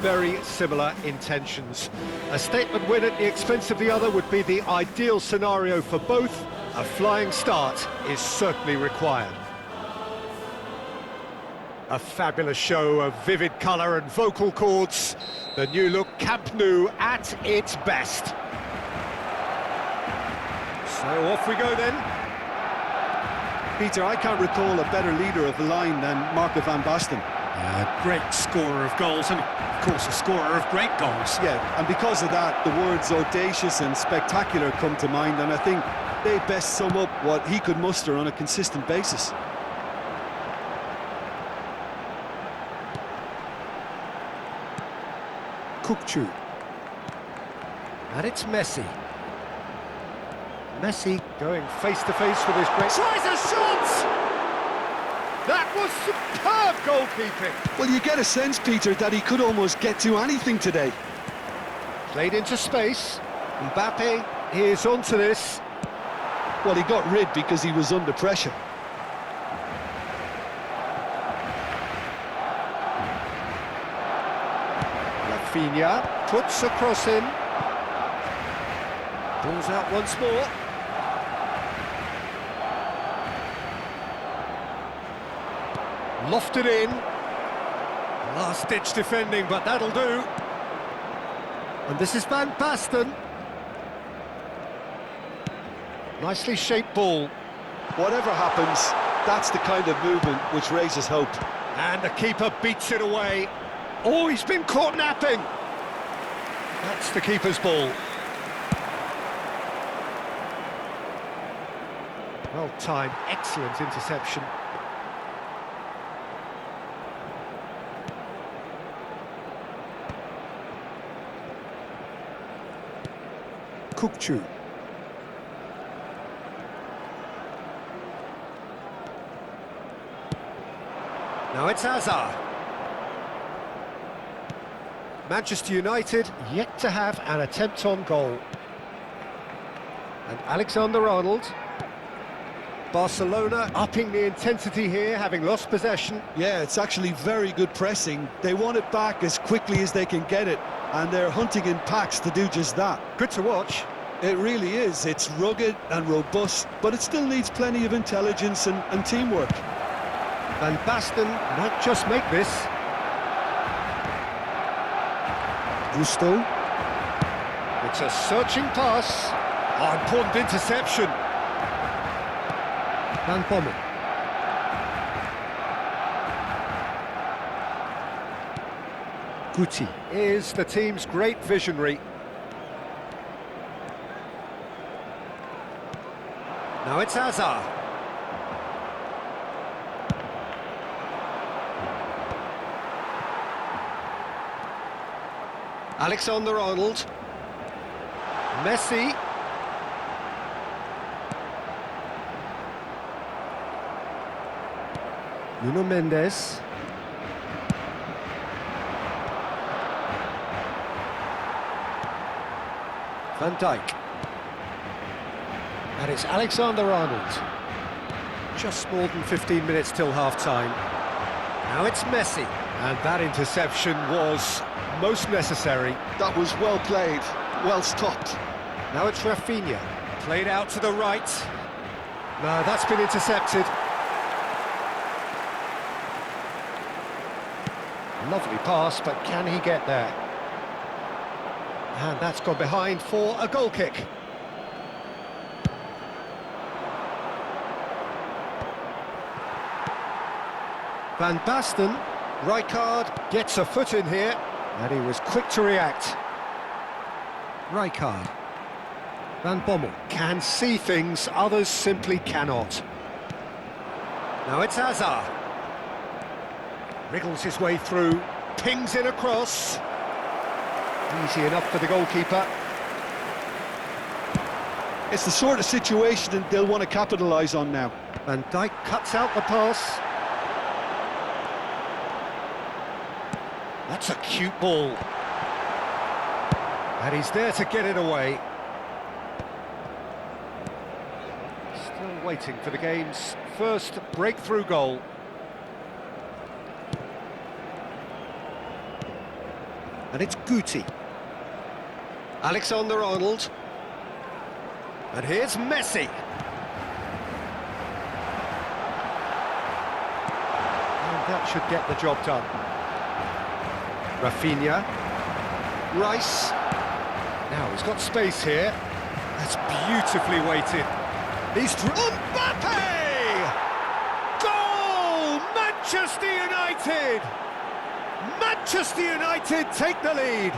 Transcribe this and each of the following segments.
very similar intentions. A statement win at the expense of the other would be the ideal scenario for both. A flying start is certainly required. A fabulous show of vivid colour and vocal cords. The new look Camp Nou at its best. So off we go then. Peter, I can't recall a better leader of the line than Marco van Basten. A great scorer of goals and, of course, a scorer of great goals. Yeah, and because of that, the words audacious and spectacular come to mind, and I think they best sum up what he could muster on a consistent basis. Kukçu. And it's Messi. Messi going face-to-face with his great... Tries a shot! That was superb goalkeeping! Well, you get a sense, Peter, that he could almost get to anything today. Played into space. Mbappe is onto this. Well, he got rid because he was under pressure. Rafinha puts a cross in. Pulls out once more. Lofted in. Last-ditch defending, but that'll do. And this is Van Basten. Nicely shaped ball. Whatever happens, that's the kind of movement which raises hope. And the keeper beats it away. Oh, he's been caught napping. That's the keeper's ball. Well-timed, excellent interception. Kukçu. Now it's Hazard. Manchester United yet to have an attempt on goal. And Alexander-Arnold. Barcelona upping the intensity here, having lost possession. Yeah, it's actually very good pressing. They want it back as quickly as they can get it, and they're hunting in packs to do just that. Good to watch. It really is. It's rugged and robust, but it still needs plenty of intelligence and teamwork. Van Basten might just make this. Gusto. It's a searching pass. Oh, important interception. Van Bommel. Guti is the team's great visionary. Now it's Hazard. Alexander-Arnold. Messi. Nuno Mendes. Van Dijk. And it's Alexander-Arnold. Just more than 15 minutes till half-time. Now it's Messi. And that interception was most necessary. That was well played, well stopped. Now it's Rafinha. Played out to the right. No, that's been intercepted. Lovely pass, but can he get there? And that's gone behind for a goal kick. Van Basten, Rijkaard gets a foot in here, and he was quick to react. Rijkaard. Van Bommel can see things others simply cannot. Now it's Hazard. Wriggles his way through, pings it across. Easy enough for the goalkeeper. It's the sort of situation that they'll want to capitalise on now. Van Dijk cuts out the pass. That's a cute ball. And he's there to get it away. Still waiting for the game's first breakthrough goal. And it's Guti. Alexander-Arnold. And here's Messi. And that should get the job done. Rafinha. Rice. Now he's got space here. That's beautifully weighted. He's Mbappe! Goal! Manchester United! Manchester United take the lead.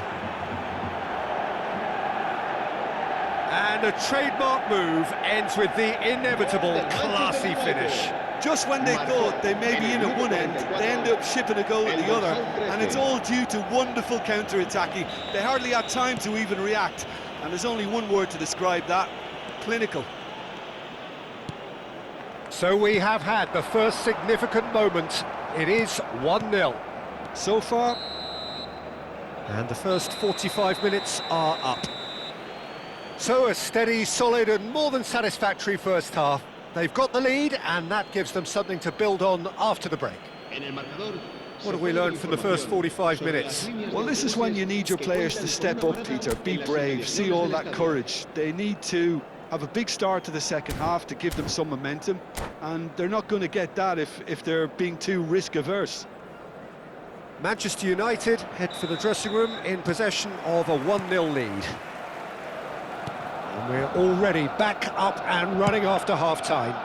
And a trademark move ends with the inevitable classy finish. Just when they thought they may be in at one end, they end up shipping a goal at the other, and it's all due to wonderful counter-attacking. They hardly had time to even react, and there's only one word to describe that: clinical. So we have had the first significant moment. It is 1-0. So far, And the first 45 minutes are up. So a steady, solid and more than satisfactory first half. They've got the lead and that gives them something to build on after the break. What have we learned from the first 45 minutes? well, this is when you need your players to step up, Peter. Be brave, see all that courage. They need to have a big start to the second half to give them some momentum, and they're not going to get that if they're being too risk-averse. Manchester United head for the dressing room in possession of a 1-0 lead. And we're already back up and running after half-time.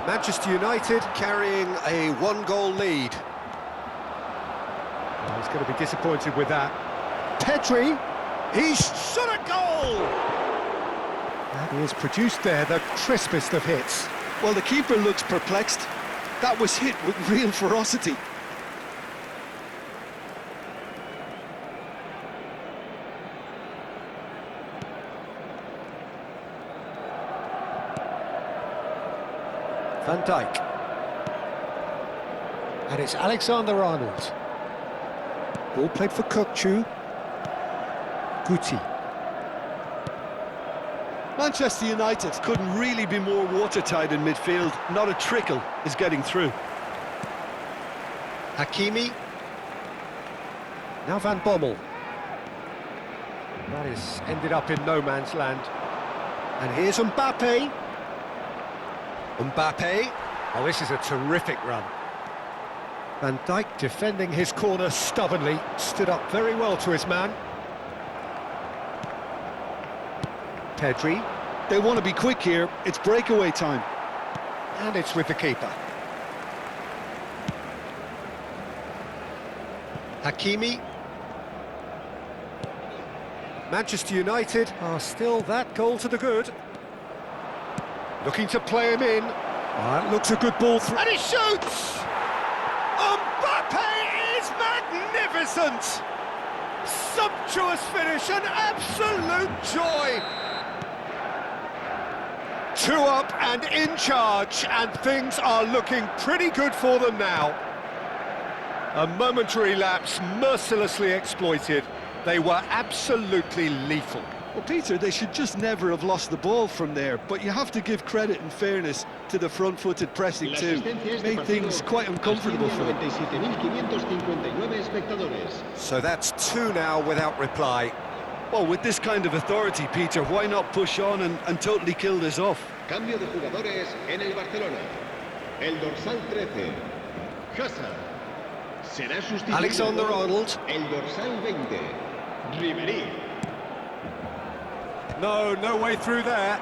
Manchester United carrying a one-goal lead. Well, he's going to be disappointed with that. Pedri, he's shot a goal! And he has produced there the crispest of hits. Well, the keeper looks perplexed. That was hit with real ferocity. Van Dijk. And it's Alexander-Arnold. Ball played for Kökçü. Guti. Manchester United couldn't really be more watertight in midfield. Not a trickle is getting through. Hakimi. Now Van Bommel. That is ended up in no man's land. And here's Mbappe. Mbappe. Oh, this is a terrific run. Van Dijk defending his corner stubbornly. Stood up very well to his man. Pedri. They want to be quick here. It's breakaway time. And it's with the keeper. Hakimi. Manchester United are still that goal to the good. Looking to play him in. That looks a good ball through. And he shoots! Mbappe is magnificent! Sumptuous finish, an absolute joy! 2 up and in charge, and things are looking pretty good for them now. A momentary lapse mercilessly exploited. They were absolutely lethal. Well, Peter, they should just never have lost the ball from there, but you have to give credit and fairness to the front-footed pressing too. Made things quite uncomfortable for them. So that's 2 now without reply. Well, with this kind of authority, Peter, why not push on and totally kill this off? Cambio de jugadores en el Barcelona. El dorsal 13, Hazard. Será sustituido Alexander-Arnold. el dorsal 20, Ribery. No way through there.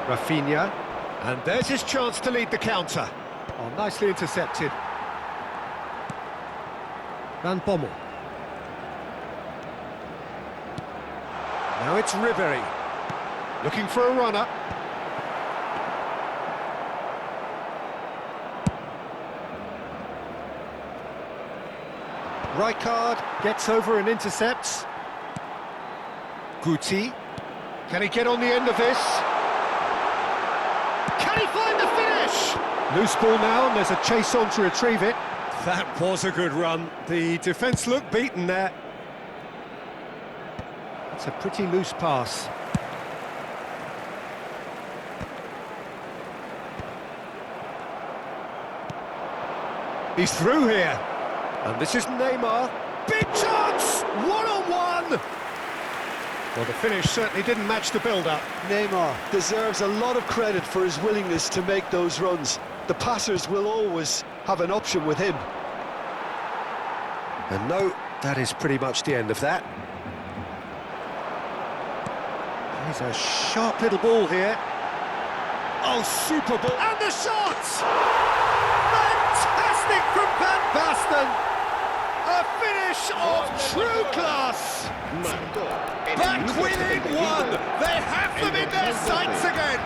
Rafinha. And there's his chance to lead the counter. Oh, nicely intercepted. Van Bommel. Now it's Ribery. Looking for a runner. Rijkaard gets over and intercepts. Guti. Can he get on the end of this? Can he find the finish? Loose ball now, and there's a chase on to retrieve it. That was a good run. The defence looked beaten there. It's a pretty loose pass. He's through here. And this is Neymar. Big Well, the finish certainly didn't match the build-up. Neymar deserves a lot of credit for his willingness to make those runs. The passers will always have an option with him. And no, that is pretty much the end of that. Here's a sharp little ball here. Oh, super ball. And the shot! Fantastic from Van Basten! A finish of true class! Back within one! They have them in their sights again!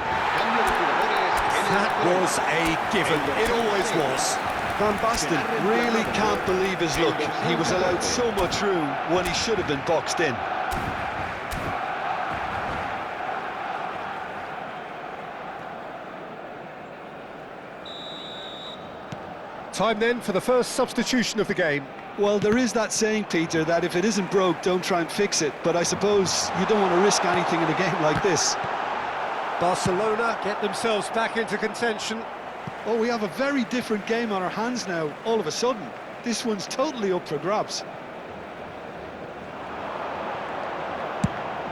That was a given. It always was. Van Basten really can't believe his luck. He was allowed so much room when he should have been boxed in. Time then for the first substitution of the game. Well, there is that saying, Peter, that if it isn't broke, don't try and fix it. But I suppose you don't want to risk anything in a game like this. Barcelona get themselves back into contention. Oh, we have a very different game on our hands now, all of a sudden. This one's totally up for grabs.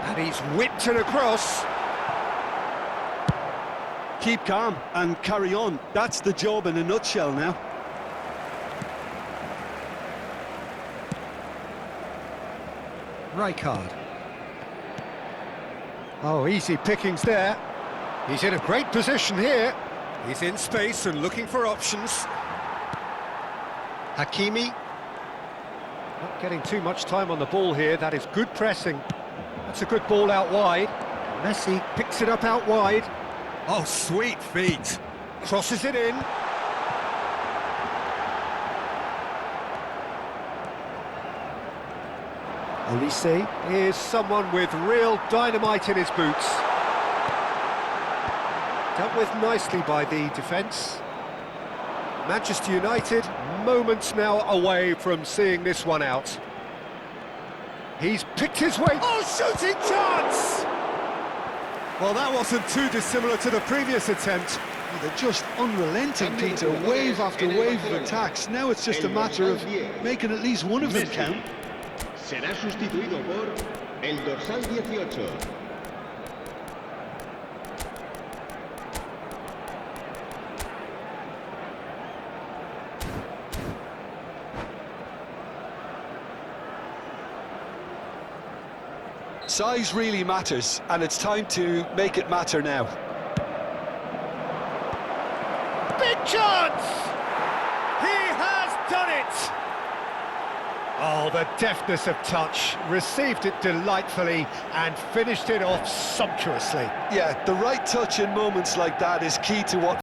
And he's whipped it across. Keep calm and carry on. That's the job in a nutshell now. Rijkaard. Oh, easy pickings there. He's in a great position here. He's in space and looking for options. Hakimi. Not getting too much time on the ball here. That is good pressing. That's a good ball out wide. Messi picks it up out wide. Oh, sweet feet. Crosses it in. Olise is someone with real dynamite in his boots. Dealt with nicely by the defence. Manchester United, moments now away from seeing this one out. He's picked his way... Oh, shooting chance! Well, that wasn't too dissimilar to the previous attempt. Oh, they're just unrelenting, Peter. Wave after wave of attacks. Now it's just a matter of making at least one of them count. Será sustituido por el dorsal 18. Size really matters, and it's time to make it matter now. Big chance! He has done it! Oh, the deftness of touch, received it delightfully and finished it off sumptuously. Yeah, the right touch in moments like that is key to what